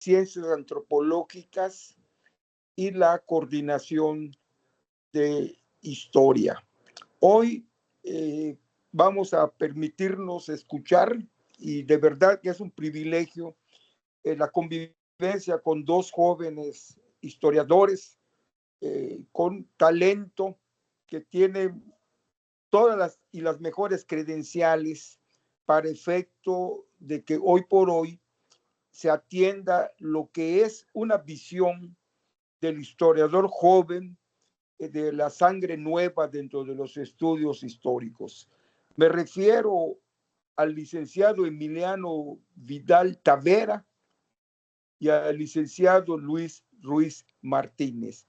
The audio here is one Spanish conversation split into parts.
ciencias antropológicas y la coordinación de historia. Hoy vamos a permitirnos escuchar, y de verdad que es un privilegio, la convivencia con dos jóvenes historiadores con talento, que tienen todas las mejores credenciales para efecto de que hoy por hoy se atienda lo que es una visión del historiador joven, de la sangre nueva dentro de los estudios históricos. Me refiero al licenciado Emiliano Vidal Tavera y al licenciado Luis Ruiz Martínez.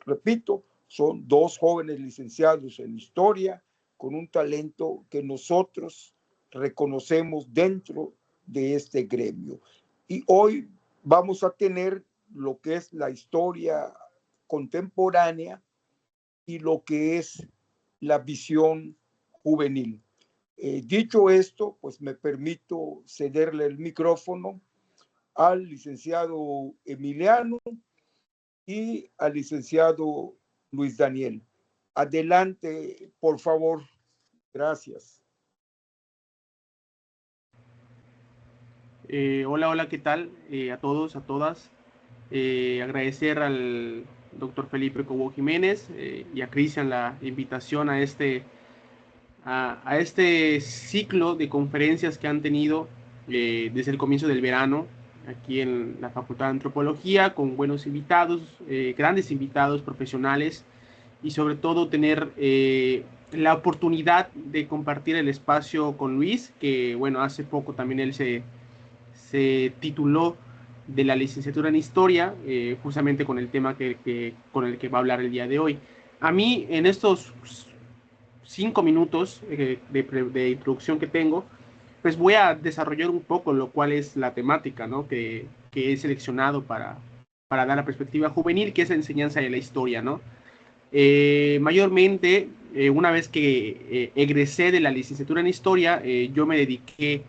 Repito, son dos jóvenes licenciados en historia con un talento que nosotros reconocemos dentro de este gremio. Y hoy vamos a tener lo que es la historia contemporánea y lo que es la visión juvenil. Dicho esto, pues me permito cederle el micrófono al licenciado Emiliano y al licenciado Luis Daniel. Adelante, por favor. Gracias. Hola, ¿qué tal? A todos, a todas. Agradecer al doctor Felipe Cobo Jiménez y a Cristian la invitación a este ciclo de conferencias que han tenido desde el comienzo del verano aquí en la Facultad de Antropología, con buenos invitados, grandes invitados profesionales, y sobre todo tener la oportunidad de compartir el espacio con Luis, que bueno, hace poco también él se tituló de la licenciatura en Historia, justamente con el tema con el que va a hablar el día de hoy. A mí, en estos 5 minutos de introducción que tengo, pues voy a desarrollar un poco lo cual es la temática, ¿no?, que he seleccionado para dar la perspectiva juvenil, que es la enseñanza de la historia, ¿no? Mayormente, una vez que egresé de la licenciatura en Historia, yo me dediqué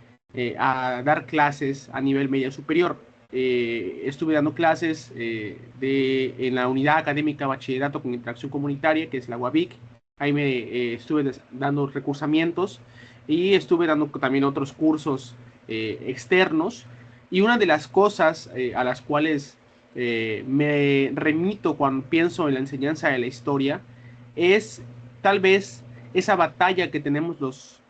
a dar clases a nivel media superior. Estuve dando clases en la unidad académica Bachillerato con Interacción Comunitaria, que es la UABIC. Ahí me estuve dando recursamientos y estuve dando también otros cursos externos. Y una de las cosas a las cuales me remito cuando pienso en la enseñanza de la historia es tal vez esa batalla que tenemos los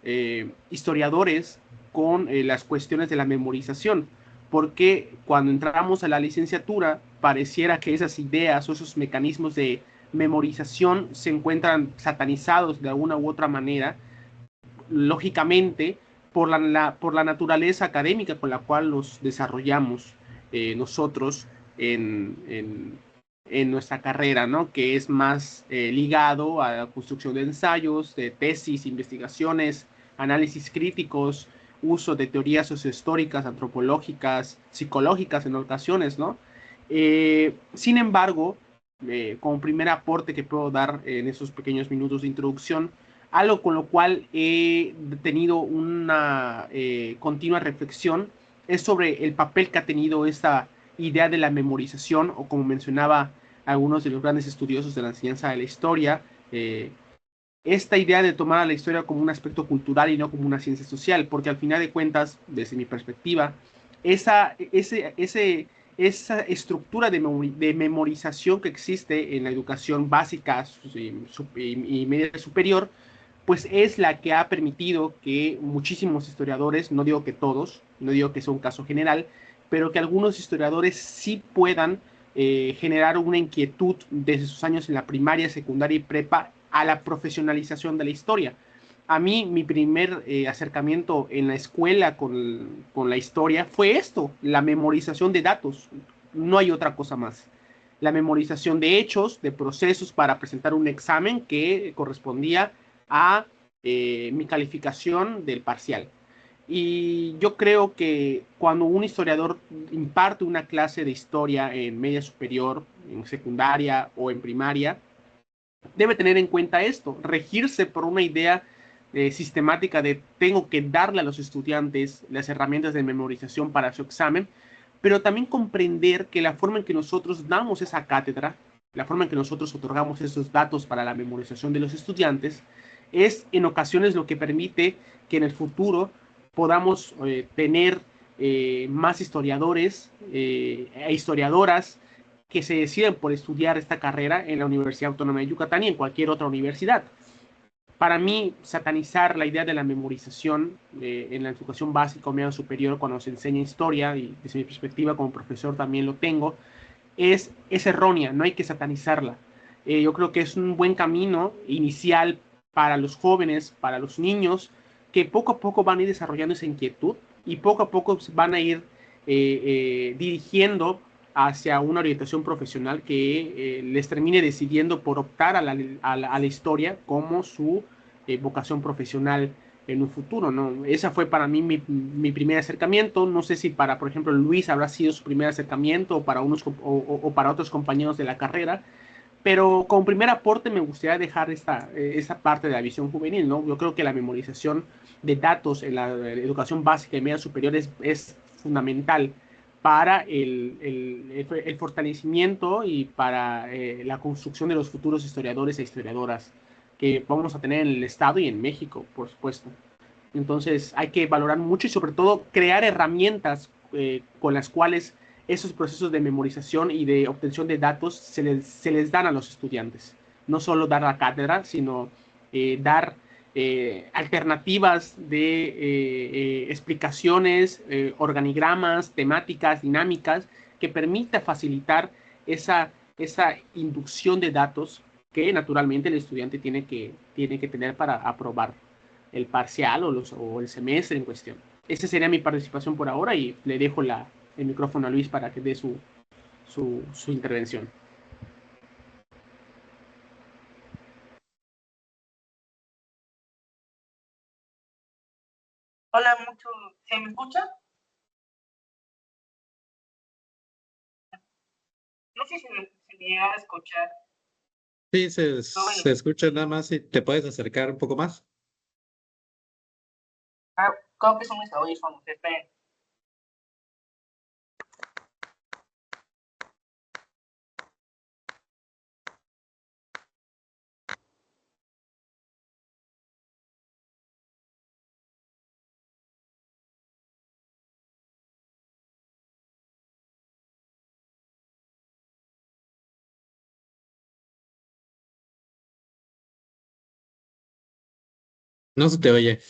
historiadores con las cuestiones de la memorización, porque cuando entramos a la licenciatura pareciera que esas ideas o esos mecanismos de memorización se encuentran satanizados de alguna u otra manera, lógicamente por la naturaleza académica con la cual nos desarrollamos nosotros en nuestra carrera, ¿no?, que es más ligado a la construcción de ensayos, de tesis, investigaciones, análisis críticos, uso de teorías sociohistóricas, antropológicas, psicológicas en ocasiones, ¿no? Sin embargo, como primer aporte que puedo dar en esos pequeños minutos de introducción, algo con lo cual he tenido una continua reflexión es sobre el papel que ha tenido esta idea de la memorización, o como mencionaba algunos de los grandes estudiosos de la enseñanza de la historia, esta idea de tomar a la historia como un aspecto cultural y no como una ciencia social, porque al final de cuentas, desde mi perspectiva, esa estructura de memorización que existe en la educación básica y media superior, pues es la que ha permitido que muchísimos historiadores, no digo que todos, no digo que sea un caso general, pero que algunos historiadores sí puedan generar una inquietud desde sus años en la primaria, secundaria y prepa a la profesionalización de la historia. A mí, mi primer acercamiento en la escuela con la historia fue esto, la memorización de datos. No hay otra cosa más. La memorización de hechos, de procesos para presentar un examen que correspondía a mi calificación del parcial. Y yo creo que cuando un historiador imparte una clase de historia en media superior, en secundaria o en primaria, debe tener en cuenta esto, regirse por una idea sistemática de tengo que darle a los estudiantes las herramientas de memorización para su examen, pero también comprender que la forma en que nosotros damos esa cátedra, la forma en que nosotros otorgamos esos datos para la memorización de los estudiantes, es en ocasiones lo que permite que en el futuro podamos tener más historiadores e historiadoras que se deciden por estudiar esta carrera en la Universidad Autónoma de Yucatán y en cualquier otra universidad. Para mí, satanizar la idea de la memorización en la educación básica o media superior cuando se enseña historia, y desde mi perspectiva como profesor también lo tengo, es errónea, no hay que satanizarla. Yo creo que es un buen camino inicial para los jóvenes, para los niños, que poco a poco van a ir desarrollando esa inquietud y poco a poco van a ir dirigiendo hacia una orientación profesional que les termine decidiendo por optar a la historia como su vocación profesional en un futuro, ¿no? Esa fue para mí mi primer acercamiento. No sé si para, por ejemplo, Luis habrá sido su primer acercamiento o para, o para otros compañeros de la carrera, pero como primer aporte me gustaría dejar esta parte de la visión juvenil, ¿no? Yo creo que la memorización de datos en la educación básica y media superior es fundamental para el fortalecimiento y para la construcción de los futuros historiadores e historiadoras que vamos a tener en el Estado y en México, por supuesto. Entonces hay que valorar mucho y sobre todo crear herramientas con las cuales esos procesos de memorización y de obtención de datos se les dan a los estudiantes. No solo dar la cátedra, sino dar alternativas de explicaciones, organigramas, temáticas, dinámicas, que permita facilitar esa inducción de datos que naturalmente el estudiante tiene que tener para aprobar el parcial o el semestre en cuestión. Esa sería mi participación por ahora y le dejo el micrófono a Luis para que dé su intervención. Hola, ¿se me escucha? No sé si se me llega a escuchar. Sí, se escucha nada más. Si te puedes acercar un poco más. Creo que son mis audífonos, esperen. No se te oye.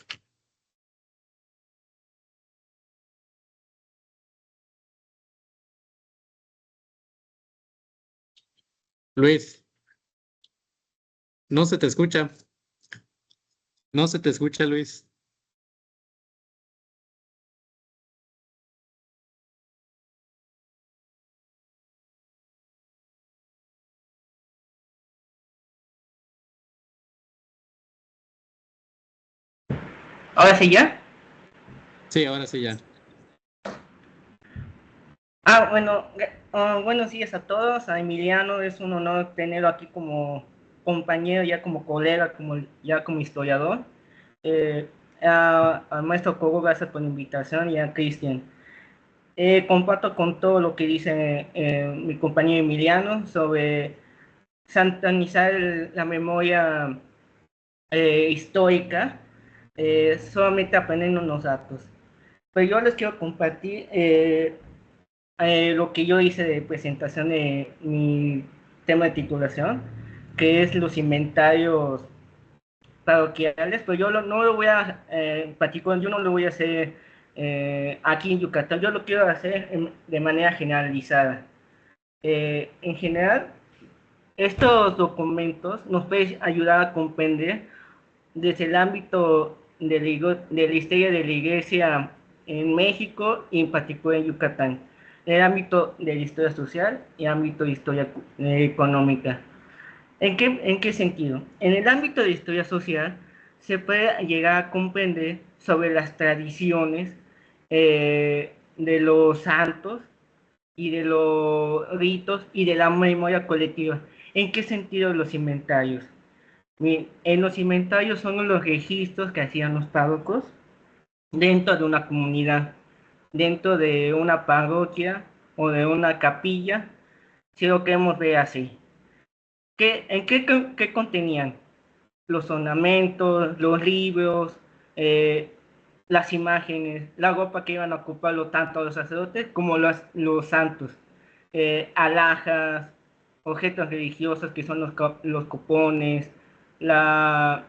Luis, no se te escucha. No se te escucha, Luis. ¿Ahora sí ya? Sí, ahora sí ya. Bueno, buenos días a todos. A Emiliano, es un honor tenerlo aquí como compañero, ya como colega, ya como historiador. Al maestro Cobo, gracias por la invitación, y a Cristian. Comparto con todo lo que dice mi compañero Emiliano sobre satanizar la memoria histórica, solamente aprendiendo los datos. Pero yo les quiero compartir lo que yo hice de presentación de mi tema de titulación, que es los inventarios parroquiales, pero yo no lo voy a platicar, yo no lo voy a hacer aquí en Yucatán, yo lo quiero hacer de manera generalizada. En general, estos documentos nos pueden ayudar a comprender desde el ámbito de la historia de la iglesia en México y en particular en Yucatán, en el ámbito de la historia social y ámbito de historia económica. ¿En qué sentido? En el ámbito de historia social se puede llegar a comprender sobre las tradiciones de los santos y de los ritos y de la memoria colectiva. ¿En qué sentido los inventarios? En los inventarios son los registros que hacían los párrocos dentro de una comunidad. dentro de una parroquia o de una capilla, si lo queremos ver así. ¿Qué contenían? Los ornamentos, los libros, eh, las imágenes, la ropa que iban a ocuparlo tanto los sacerdotes como los santos, alhajas, objetos religiosos que son los cupones, la,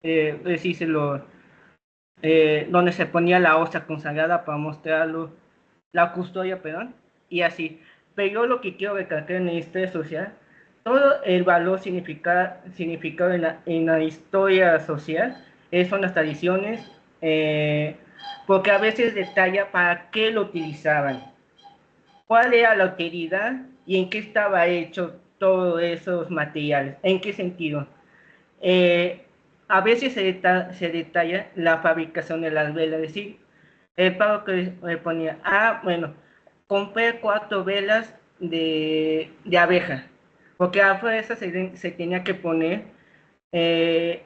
decíselo, donde se ponía la hostia consagrada para mostrarlo, la custodia, perdón, y así. Pero yo lo que quiero recalcar en la historia social, todo el valor significado en la historia social son las tradiciones, porque a veces detalla para qué lo utilizaban, cuál era la utilidad y en qué estaba hecho todos esos materiales, en qué sentido. Eh, a veces se detalla la fabricación de las velas, es decir, el pago que ponía, bueno, compré 4 velas de abeja, porque a fuerza se tenía que poner eh,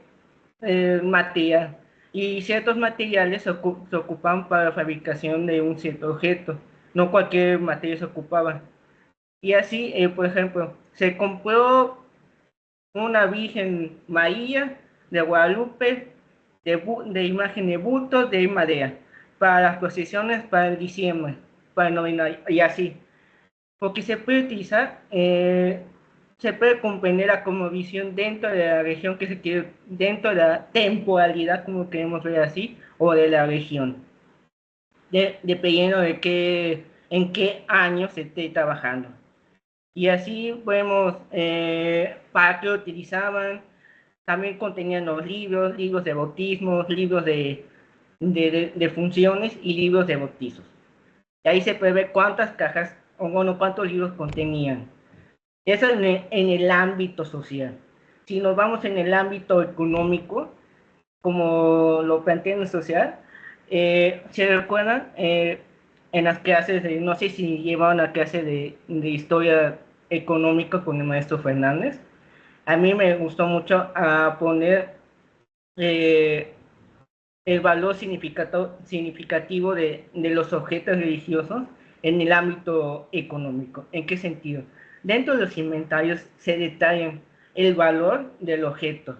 material, y ciertos materiales se ocupaban para la fabricación de un cierto objeto, no cualquier material se ocupaba. Y así, por ejemplo, se compró una Virgen María de Guadalupe, de imagen de bulto de madera, para las procesiones para el diciembre, para el novenario, y así. Porque se puede utilizar, se puede comprender la cosmovisión dentro de la región que se quiere, dentro de la temporalidad, como queremos ver así, o de la región, dependiendo de en qué año se esté trabajando. Y así vemos para qué lo utilizaban. También contenían los libros de bautismos, libros de funciones y libros de bautizos. Y ahí se puede ver cuántas cajas, o bueno, cuántos libros contenían. Eso en el ámbito social. Si nos vamos en el ámbito económico, como lo plantea en el social, ¿se recuerdan? En las clases, no sé si llevaban la clase de historia económica con el maestro Fernández. A mí me gustó mucho poner eh, el valor significativo de los objetos religiosos en el ámbito económico. ¿En qué sentido? Dentro de los inventarios se detallan el valor del objeto,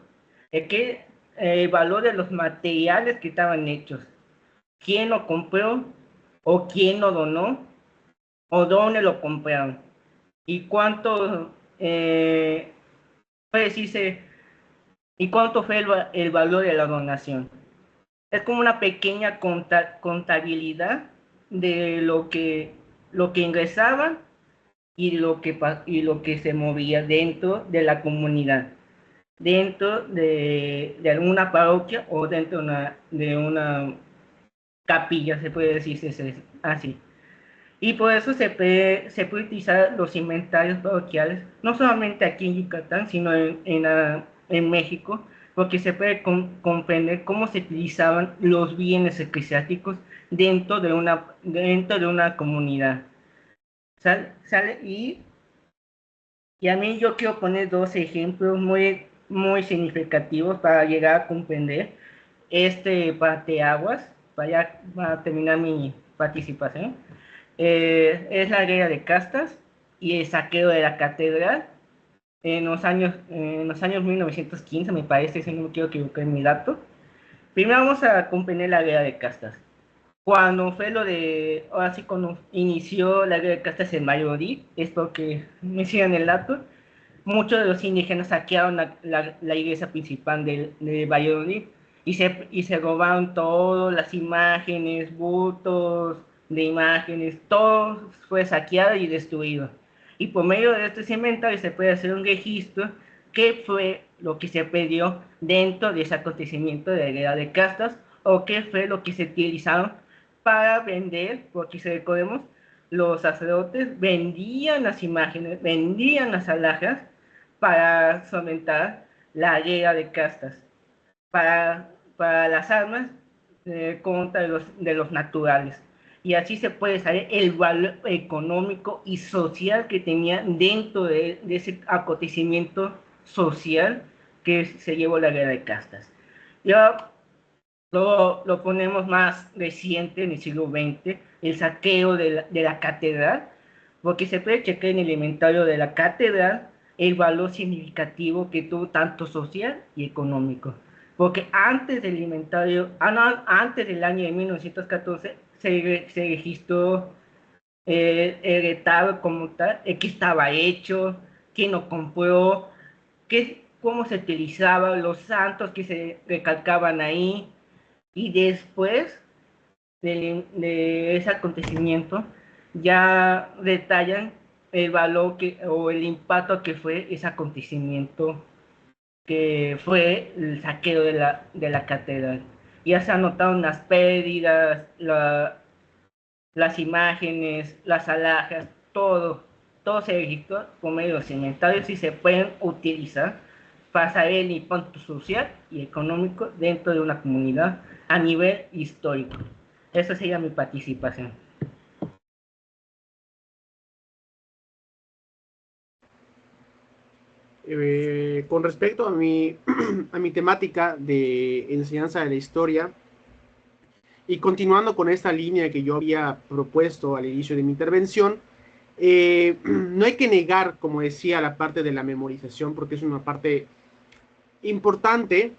el valor de los materiales que estaban hechos, quién lo compró o quién lo donó o dónde lo compraron y cuánto, puede decirse, y cuánto fue el valor de la donación. Es como una pequeña contabilidad de lo que ingresaba y lo que se movía dentro de la comunidad, dentro de alguna parroquia o dentro de una capilla, se puede decir así. Y por eso se puede utilizar los inventarios parroquiales, no solamente aquí en Yucatán, sino en México, porque se puede comprender cómo se utilizaban los bienes eclesiásticos dentro de una comunidad. ¿Sale? Y a mí yo quiero poner 2 ejemplos muy, muy significativos para llegar a comprender este parteaguas, para terminar mi participación. Es la guerra de castas y el saqueo de la catedral en los años 1915, me parece, si no me quiero equivocar en mi dato. Primero vamos a comprender la guerra de castas. Cuando fue ahora sí, cuando inició la guerra de castas en Valladolid, es porque me siguen el dato, muchos de los indígenas saquearon la iglesia principal de Valladolid y se robaron todas las imágenes, bultos de imágenes, todo fue saqueado y destruido. Y por medio de estos inventarios se puede hacer un registro qué fue lo que se perdió dentro de ese acontecimiento de la guerra de castas o qué fue lo que se utilizaron para vender, porque si recordemos, los sacerdotes vendían las imágenes, vendían las alhajas para solventar la guerra de castas, para las armas contra de los naturales. Y así se puede saber el valor económico y social que tenía dentro de ese acontecimiento social que se llevó la guerra de castas. Ya lo ponemos más reciente en el siglo XX, el saqueo de la catedral, porque se puede checar en el inventario de la catedral el valor significativo que tuvo tanto social y económico. Porque antes del inventario, no, antes del año de 1914, se registró el retablo como tal, que estaba hecho, quién lo compró, cómo se utilizaban los santos que se recalcaban ahí. Y después de ese acontecimiento, ya detallan el valor o el impacto que fue ese acontecimiento, que fue el saqueo de la catedral. Ya se anotaron las pérdidas, las imágenes, las alhajas, todo se registró por medio de los inventarios y se pueden utilizar para saber el impacto social y económico dentro de una comunidad a nivel histórico. Esa sería mi participación. Con respecto a a mi temática de enseñanza de la historia, y continuando con esta línea que yo había propuesto al inicio de mi intervención, no hay que negar, como decía, la parte de la memorización, porque es una parte importante,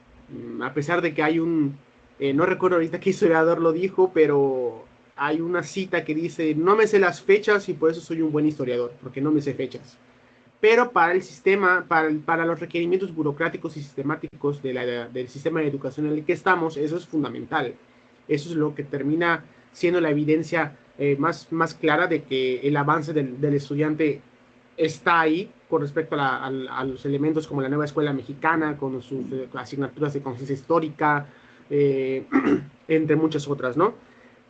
a pesar de que hay no recuerdo ahorita qué historiador lo dijo, pero hay una cita que dice, no me sé las fechas y por eso soy un buen historiador, porque no me sé fechas. Pero para el sistema, para los requerimientos burocráticos y sistemáticos del sistema de educación en el que estamos, eso es fundamental. Eso es lo que termina siendo la evidencia más clara de que el avance del estudiante está ahí con respecto a los elementos como la nueva escuela mexicana, con sus asignaturas de conciencia histórica, entre muchas otras, ¿no?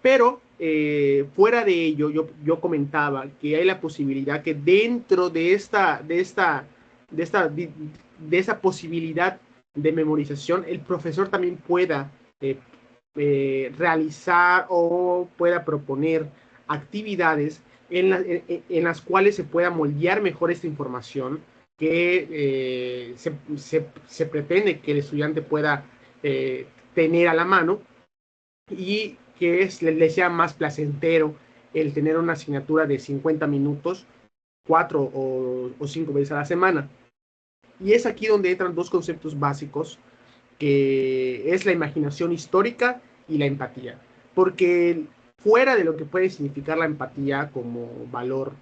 Pero fuera de ello, yo comentaba que hay la posibilidad que dentro de esa posibilidad de memorización, el profesor también pueda realizar o pueda proponer actividades en las cuales se pueda moldear mejor esta información que se pretende que el estudiante pueda tener a la mano y que le sea más placentero el tener una asignatura de 50 minutos, 4 o 5 veces a la semana. Y es aquí donde entran dos conceptos básicos, que es la imaginación histórica y la empatía. Porque fuera de lo que puede significar la empatía como valor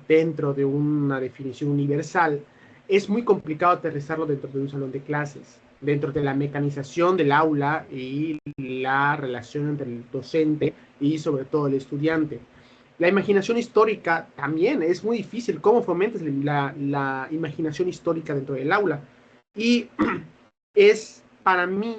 dentro de una definición universal, es muy complicado aterrizarlo dentro de un salón de clases, dentro de la mecanización del aula y la relación entre el docente y sobre todo el estudiante. La imaginación histórica también es muy difícil. ¿Cómo fomentas la imaginación histórica dentro del aula? Y es para mí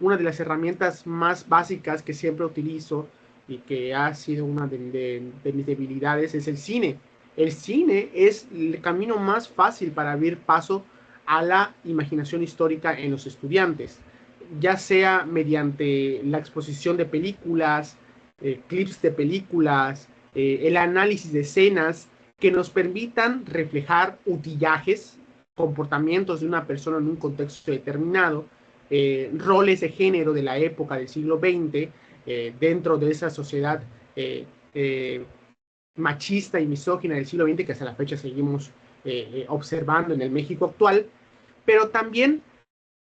una de las herramientas más básicas que siempre utilizo y que ha sido una de mis debilidades, es el cine. El cine es el camino más fácil para abrir paso a la imaginación histórica en los estudiantes, ya sea mediante la exposición de películas, clips de películas, el análisis de escenas que nos permitan reflejar utillajes, comportamientos de una persona en un contexto determinado, roles de género de la época del siglo XX, dentro de esa sociedad machista y misógina del siglo XX que hasta la fecha seguimos observando en el México actual, pero también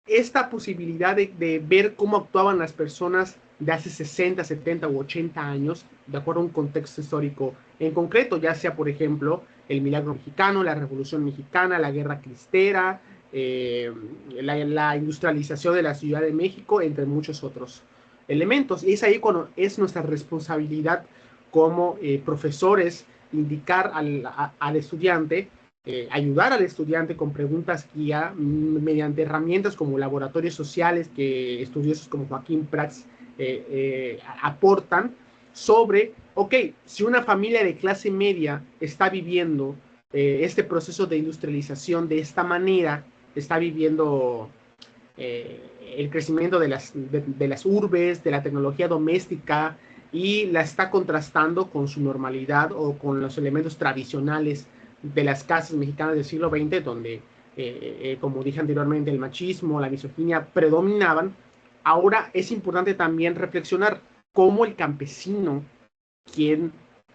esta posibilidad de ver cómo actuaban las personas de hace 60, 70 u 80 años, de acuerdo a un contexto histórico en concreto, ya sea, por ejemplo, el milagro mexicano, la revolución mexicana, la guerra cristera, la industrialización de la Ciudad de México, entre muchos otros elementos. Y es ahí cuando es nuestra responsabilidad como profesores indicar al estudiante, ayudar al estudiante con preguntas guía mediante herramientas como laboratorios sociales que estudiosos como Joaquín Prats aportan sobre, ok, si una familia de clase media está viviendo este proceso de industrialización de esta manera, está viviendo el crecimiento de las urbes, de la tecnología doméstica, y la está contrastando con su normalidad o con los elementos tradicionales de las casas mexicanas del siglo XX, donde, como dije anteriormente, el machismo, la misoginia predominaban. Ahora es importante también reflexionar cómo el campesino quien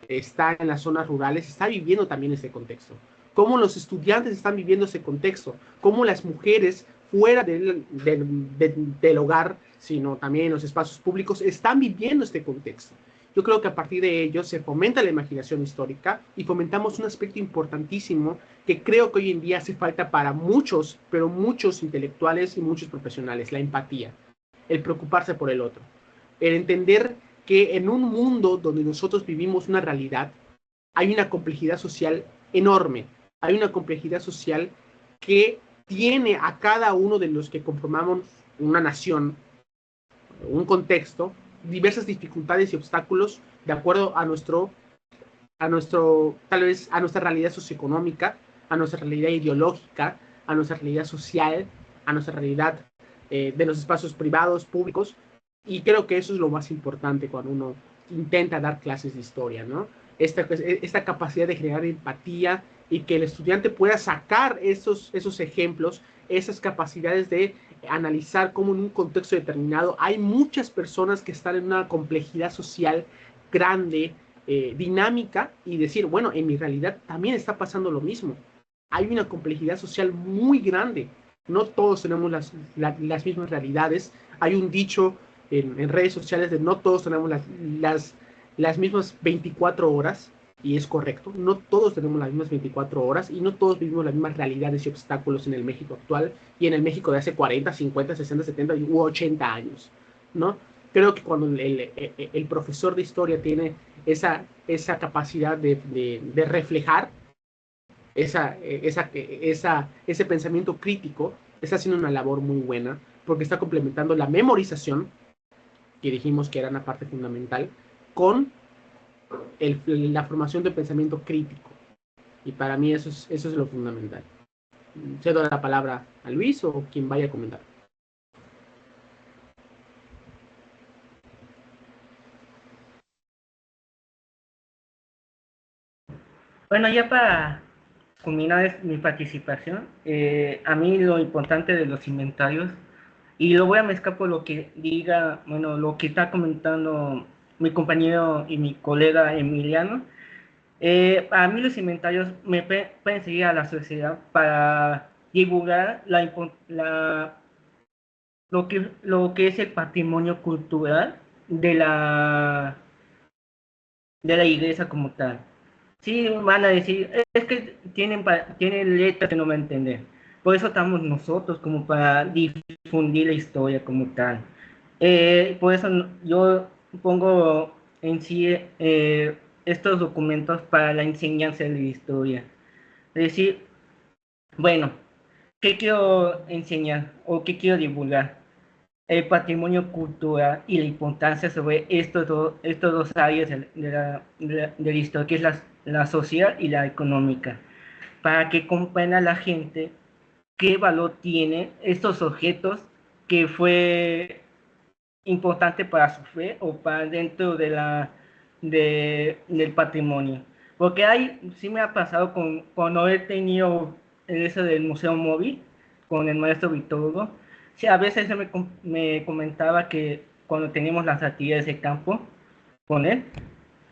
está en las zonas rurales está viviendo también ese contexto, cómo los estudiantes están viviendo ese contexto, cómo las mujeres fuera del hogar, sino también en los espacios públicos, están viviendo este contexto. Yo creo que a partir de ello se fomenta la imaginación histórica y fomentamos un aspecto importantísimo que creo que hoy en día hace falta para muchos, pero muchos intelectuales y muchos profesionales, la empatía, el preocuparse por el otro, el entender que en un mundo donde nosotros vivimos una realidad, hay una complejidad social enorme, hay una complejidad social que tiene a cada uno de los que conformamos una nación, un contexto, diversas dificultades y obstáculos de acuerdo a tal vez a nuestra realidad socioeconómica, a nuestra realidad ideológica, a nuestra realidad social, a nuestra realidad de los espacios privados, públicos, y creo que eso es lo más importante cuando uno intenta dar clases de historia, ¿no? Esta capacidad de generar empatía y que el estudiante pueda sacar esos ejemplos, esas capacidades de analizar cómo en un contexto determinado hay muchas personas que están en una complejidad social grande, dinámica, y decir, bueno, en mi realidad también está pasando lo mismo. Hay una complejidad social muy grande. No todos tenemos las mismas realidades. Hay un dicho en redes sociales de no todos tenemos las mismas 24 horas, y es correcto, no todos tenemos las mismas 24 horas y no todos vivimos las mismas realidades y obstáculos en el México actual y en el México de hace 40, 50, 60, 70 u 80 años, ¿no? Creo que cuando el profesor de historia tiene esa capacidad de reflejar ese pensamiento crítico, está haciendo una labor muy buena porque está complementando la memorización, que dijimos que era una parte fundamental, con la formación de pensamiento crítico. Y para mí eso es lo fundamental. Cedo la palabra a Luis o quien vaya a comentar. Bueno, ya para culminar mi participación, a mí lo importante de los inventarios, y lo voy a mezclar por lo que diga, bueno, lo que está comentando mi compañero y mi colega Emiliano. A mí los inventarios me pueden seguir a la sociedad para divulgar lo que es el patrimonio cultural de la iglesia como tal. Sí, van a decir, es que tienen letras que no van a entender. Por eso estamos nosotros, como para difundir la historia como tal. Por eso yo pongo en sí estos documentos para la enseñanza de la historia. Es decir, bueno, ¿qué quiero enseñar o qué quiero divulgar? El patrimonio cultural y la importancia sobre estos dos áreas de la historia, que es la social y la económica, para que comprenda la gente qué valor tienen estos objetos que fue importante para su fe o para dentro del patrimonio. Porque sí me ha pasado cuando he tenido eso del museo móvil con el maestro Víctor. Sí, a veces me comentaba que cuando teníamos las actividades de campo con él,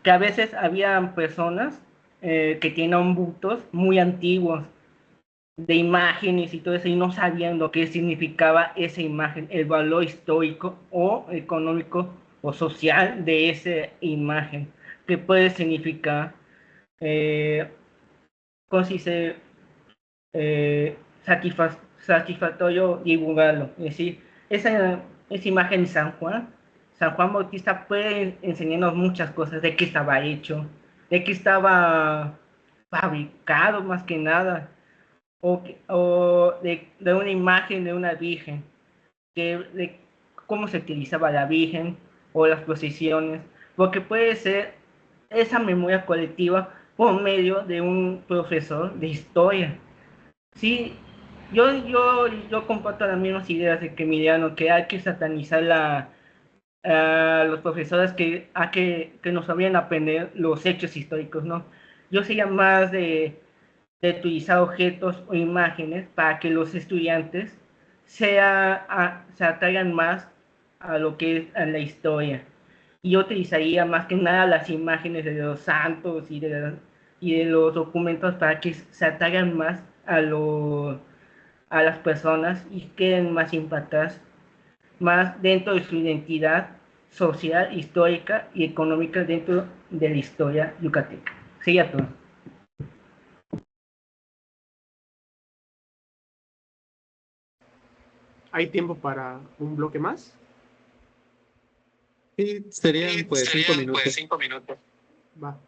que a veces había personas que tenían bultos muy antiguos de imágenes y todo eso, y no sabían lo que significaba esa imagen, el valor histórico o económico o social de esa imagen, que puede significar, como si se satisfactorio divulgarlo. Es decir, esa imagen de San Juan Bautista puede enseñarnos muchas cosas, de qué estaba hecho, de qué estaba fabricado más que nada, o de una imagen de una virgen, de cómo se utilizaba la virgen o las procesiones, porque puede ser esa memoria colectiva por medio de un profesor de historia. Sí, yo comparto las mismas ideas de que Emiliano, que hay que satanizar a los profesores que nos sabían aprender los hechos históricos, ¿no? Yo sería más de utilizar objetos o imágenes para que los estudiantes se atraigan más a lo que es a la historia. Y yo utilizaría más que nada las imágenes de los santos y de los documentos para que se atraigan más a las personas y queden más impactadas, más dentro de su identidad social, histórica y económica dentro de la historia yucateca. Sería todo. ¿Hay tiempo para un bloque más? Sí, serían pues 5 minutos. 5 minutos. Va.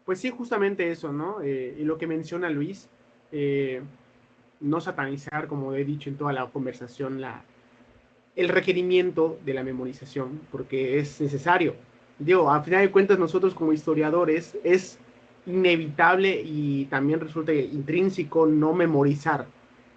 Pues sí, justamente eso, ¿no? Y lo que menciona Luis, no satanizar, como he dicho en toda la conversación, el requerimiento de la memorización, porque es necesario. Digo, a final de cuentas, nosotros como historiadores es inevitable y también resulta intrínseco no memorizar,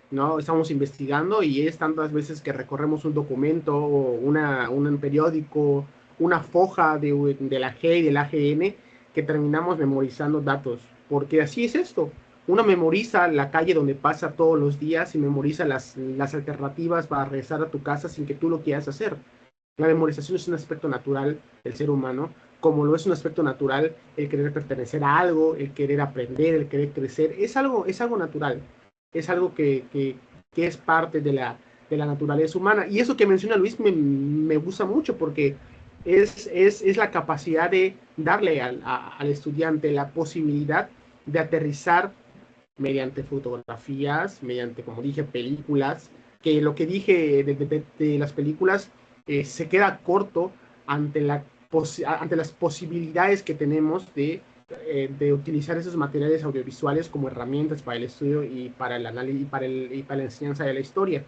¿no? Estamos investigando y es tantas veces que recorremos un documento, un periódico, una foja de la G y del AGN, que terminamos memorizando datos, porque así es esto. Uno memoriza la calle donde pasa todos los días y memoriza las alternativas para regresar a tu casa sin que tú lo quieras hacer. La memorización es un aspecto natural del ser humano, como lo es un aspecto natural el querer pertenecer a algo, el querer aprender, el querer crecer. Es algo natural, es algo que es parte de la naturaleza humana. Y eso que menciona Luis me gusta mucho porque es la capacidad de darle al estudiante la posibilidad de aterrizar mediante fotografías, mediante, como dije, películas, que lo que dije de las películas se queda corto ante, ante las posibilidades que tenemos de utilizar esos materiales audiovisuales como herramientas para el estudio y para el análisis y para la enseñanza de la historia.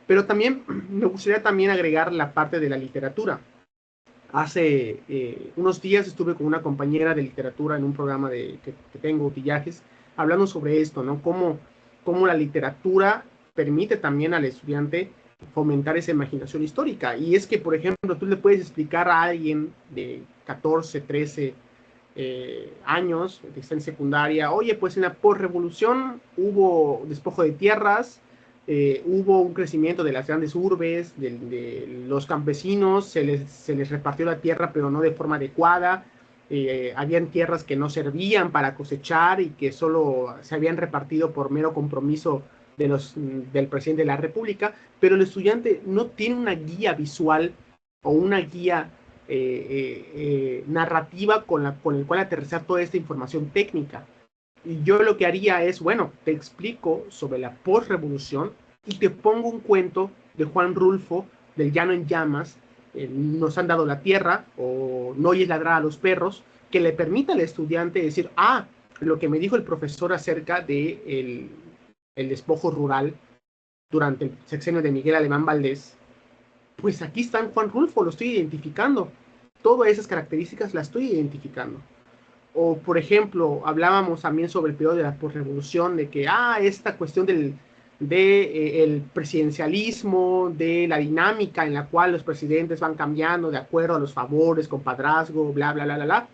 Pero también me gustaría también agregar la parte de la literatura. Hace unos días estuve con una compañera de literatura en un programa que tengo, Utillajes, hablando sobre esto, ¿no? Cómo la literatura permite también al estudiante fomentar esa imaginación histórica. Y es que, por ejemplo, tú le puedes explicar a alguien de 14, 13 años, que está en secundaria, oye, pues en la posrevolución hubo despojo de tierras, hubo un crecimiento de las grandes urbes, de los campesinos, se les repartió la tierra, pero no de forma adecuada. Habían tierras que no servían para cosechar y que solo se habían repartido por mero compromiso del presidente de la República, pero el estudiante no tiene una guía visual o una guía narrativa con el cual aterrizar toda esta información técnica. Y yo lo que haría es, bueno, te explico sobre la postrevolución y te pongo un cuento de Juan Rulfo, del Llano en Llamas, Nos han dado la tierra, o No oyes ladrar a los perros, que le permita al estudiante decir, lo que me dijo el profesor acerca de el despojo rural durante el sexenio de Miguel Alemán Valdés, pues aquí está en Juan Rulfo, lo estoy identificando. Todas esas características las estoy identificando. O, por ejemplo, hablábamos también sobre el periodo de la posrevolución, de que, esta cuestión el presidencialismo, de la dinámica en la cual los presidentes van cambiando de acuerdo a los favores, compadrazgo, bla, bla, bla, bla, bla.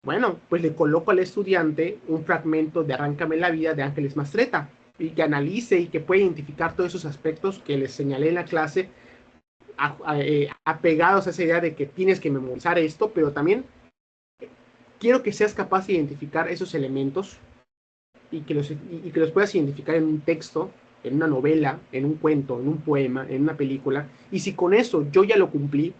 Bueno, pues le coloco al estudiante un fragmento de Arráncame la vida de Ángeles Mastretta y que analice y que pueda identificar todos esos aspectos que les señalé en la clase, apegados a esa idea de que tienes que memorizar esto, pero también quiero que seas capaz de identificar esos elementos y que los puedas identificar en un texto, en una novela, en un cuento, en un poema, en una película. Y si con eso yo ya lo cumplí,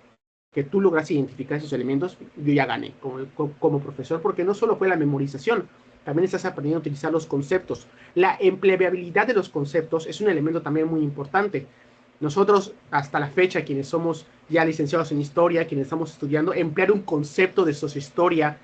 que tú logras identificar esos elementos, yo ya gané como profesor, porque no solo fue la memorización, también estás aprendiendo a utilizar los conceptos. La empleabilidad de los conceptos es un elemento también muy importante. Nosotros, hasta la fecha, quienes somos ya licenciados en historia, quienes estamos estudiando, emplear un concepto de sociohistoria,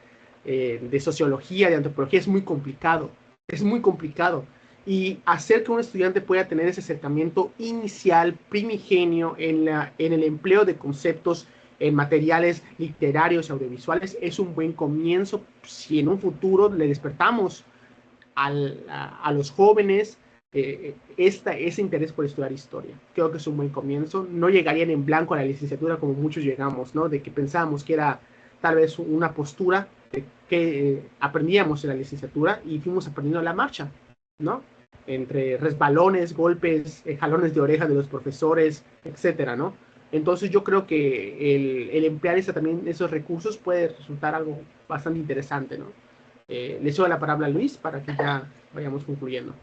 de sociología, de antropología, es muy complicado. Es muy complicado. Y hacer que un estudiante pueda tener ese acercamiento inicial, primigenio, en el empleo de conceptos en materiales literarios y audiovisuales, es un buen comienzo si en un futuro le despertamos a los jóvenes ese interés por estudiar historia. Creo que es un buen comienzo. No llegarían en blanco a la licenciatura como muchos llegamos, ¿no? De que pensábamos que era tal vez una postura que aprendíamos en la licenciatura y fuimos aprendiendo a la marcha, ¿no? Entre resbalones, golpes, jalones de oreja de los profesores, etcétera, ¿no? Entonces yo creo que el emplear también esos recursos puede resultar algo bastante interesante, ¿no? Le cedo la palabra a Luis para que ya vayamos concluyendo.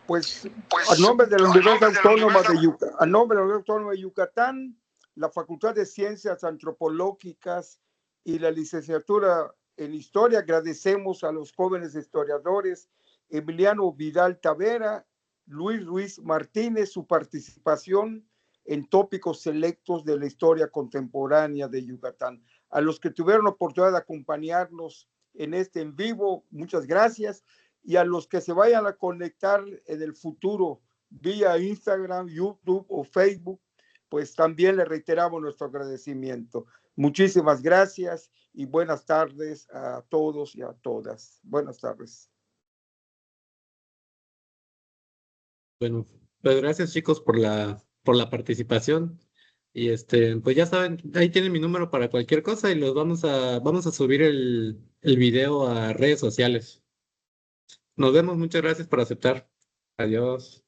Pues a nombre de la Universidad Autónoma de Yucatán, a nombre de la Universidad Autónoma de Yucatán, la Facultad de Ciencias Antropológicas y la licenciatura en Historia, agradecemos a los jóvenes historiadores Emiliano Vidal Tavera, Luis Ruiz Martínez, su participación en tópicos selectos de la historia contemporánea de Yucatán. A los que tuvieron la oportunidad de acompañarnos en este en vivo, muchas gracias. Y a los que se vayan a conectar en el futuro vía Instagram, YouTube o Facebook, pues también les reiteramos nuestro agradecimiento. Muchísimas gracias y buenas tardes a todos y a todas. Buenas tardes. Bueno, pues gracias chicos por la participación. Y pues ya saben, ahí tienen mi número para cualquier cosa y los vamos a subir el video a redes sociales. Nos vemos, muchas gracias por aceptar. Adiós.